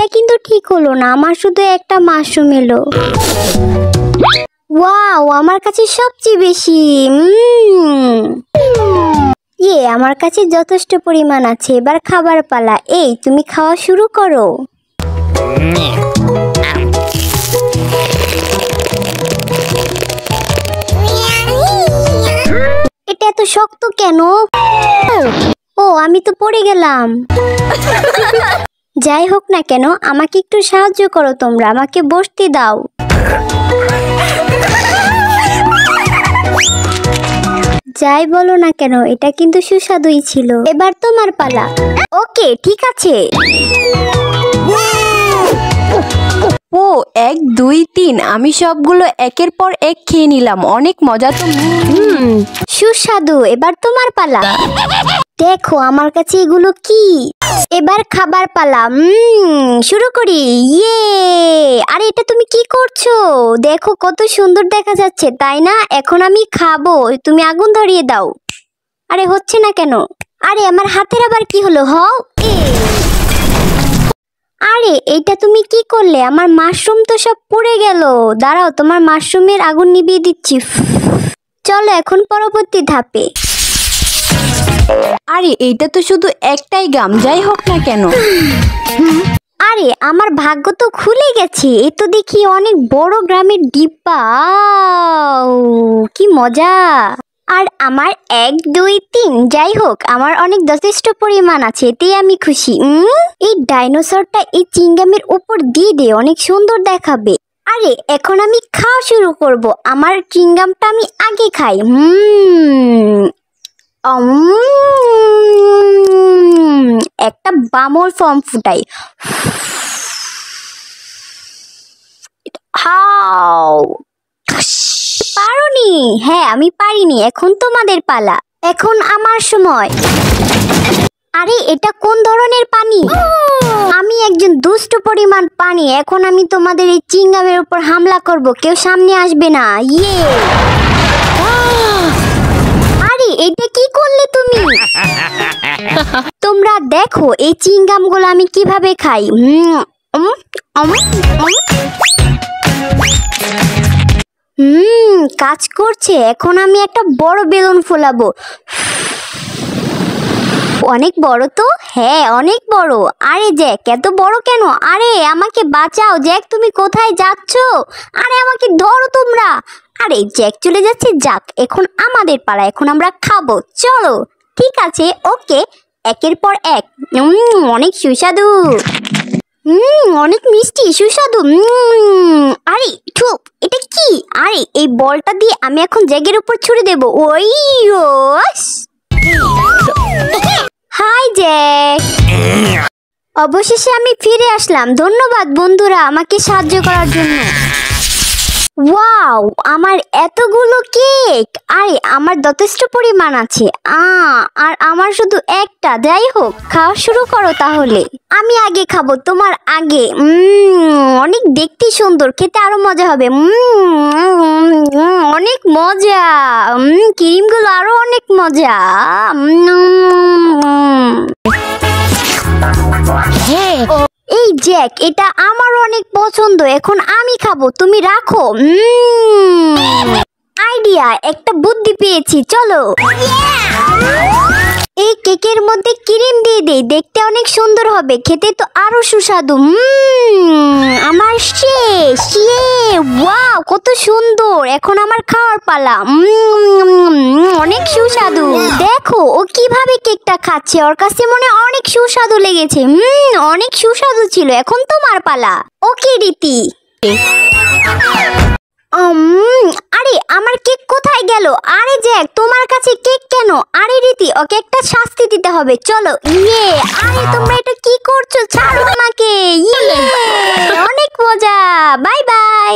এটা কিন্তু ঠিক হলো না, আমার শুধু একটা মাশরুম এলো। ওয়াও, আমার কাছে সবচেয়ে বেশি। আমার কাছে যথেষ্ট পরিমাণ আছে, এবার খাবার পালা। এই তুমি খাওয়া শুরু করো। এটা এত শক্ত কেন? ও, আমি তো পড়ে গেলাম। যাই হোক না কেন, আমাকে একটু সাহায্য করো তোমরা, আমাকে বসতে দাও। যাই বলো না কেন, এটা কিন্তু সুস্বাদুই ছিল। এবার তোমার পালা। ওকে, ঠিক আছে। ও 1 2 3, আমি সবগুলো একের পর এক খেয়ে নিলাম। অনেক মজা তো। সুস্বাদু। এবার তোমার পালা। দেখো আমার কাছে এগুলো কি। এবার খাবার পালা। শুরু করি। আরে এটা তুমি কি করছো? দেখো কত সুন্দর দেখা যাচ্ছে, তাই না? এখন আমি খাবো, তুমি আগুন ধরিয়ে দাও। আরে হচ্ছে না কেন? আরে আমার হাতের আবার কি হলো? আরে এইটা তুমি কি করলে? আমার মাশরুম তো সব পুড়ে গেল। দাঁড়াও, তোমার মাশরুমের আগুন নিভিয়ে দিচ্ছি। চলো এখন পরবর্তী ধাপে। আরে এইটা তো শুধু একটাই গাম, যাই হোক না কেন। আরে আমার ভাগ্য তো খুলে গেছে, এ তো দেখি অনেক বড় গ্রামের ডিব্বা। কি মজা। আর আমার 1 2 3, যাই হোক আমার অনেক যথেষ্ট পরিমাণ আছে, এতেই আমি খুশি। এই ডাইনোসরটা এই চিংগামের উপর দিয়ে দে, অনেক সুন্দর দেখাবে। আরে এখন আমি খাওয়া শুরু করব। আমার চিংগামটা আমি আগে খাই। একটা বামল ফর্ম ফুটাই। পারোনি? হ্যাঁ আমি পারিনি, এখন তোমাদের পালা। এখন আমার সময়। আরে এটা কোন ধরনের পানি? আমি একজন দুষ্ট পরিমাণ পানি। এখন আমি তোমাদের এই চিংগামের উপর হামলা করব, কেউ সামনে আসবে না। আরে এটা কি করলে তুমি? তোমরা দেখো এই চিংগামগুলো আমি কিভাবে খাই। কাজ করছে। এখন আমি একটা বড় বেলুন ফোলাবো। অনেক বড় তো? হ্যাঁ অনেক বড়। আরে জ্যাক, এত বড় কেন? আরে আমাকে বাঁচাও জ্যাক, তুমি কোথায় যাচ্ছ? আরে আমাকে ধরো তোমরা। আরে জ্যাক চলে যাচ্ছে। যাক, এখন আমাদের পালা, এখন আমরা খাবো। চলো ঠিক আছে, ওকে। একের পর এক। অনেক সুস্বাদু। অনেক মিষ্টি, সুস্বাদু। আরে থুপ, এটা কি? আরে এই বলটা দিয়ে আমি এখন জ্যাকের উপর ছুড়ে দেবো। ওই হাই জ্যাক। অবশেষে আমি ফিরে আসলাম। ধন্যবাদ বন্ধুরা আমাকে সাহায্য করার জন্য। ওয়াও, আমার এতগুলো কেক। আরে আমার যথেষ্ট পরিমাণ আছে। আর আমার শুধু একটা। যাই হোক, খাওয়া শুরু করো তাহলে। আমি আগে খাবো, তোমার আগে। অনেক দেখতে সুন্দর, খেতে আরো মজা হবে। অনেক মজা। ক্রিমগুলো আরো অনেক মজা। এই জ্যাক, এটা আমার অনেক পছন্দ, এখন আমি খাবো, তুমি রাখো। আইডিয়া, একটা বুদ্ধি পেয়েছি, চলো। এই কেকের মধ্যে ক্রিম দিয়ে দেই, দেখতে অনেক সুন্দর হবে, খেতে তো আরো সুস্বাদু। আমার শেষ। ওয়াও কত সুন্দর। এখন আমার খাওয়ার পালা। অনেক সুস্বাদু। দেখো ও কিভাবে কেকটা খাচ্ছে, ওর কাছে মনে অনেক সুস্বাদু লেগেছে। অনেক সুস্বাদু ছিল। এখন তোমার পালা। ওকে রীতি। আরে আমার কেক কোথায় গেল? আরে জ্যাক, তোমার কাছে কেক কেন? আরে রীতি, ওকে একটা শাস্তি দিতে হবে, চলো। আরে তোমরা এটা কি করছো? ছাড়ো আমাকে। অনেক মজা। Bye bye.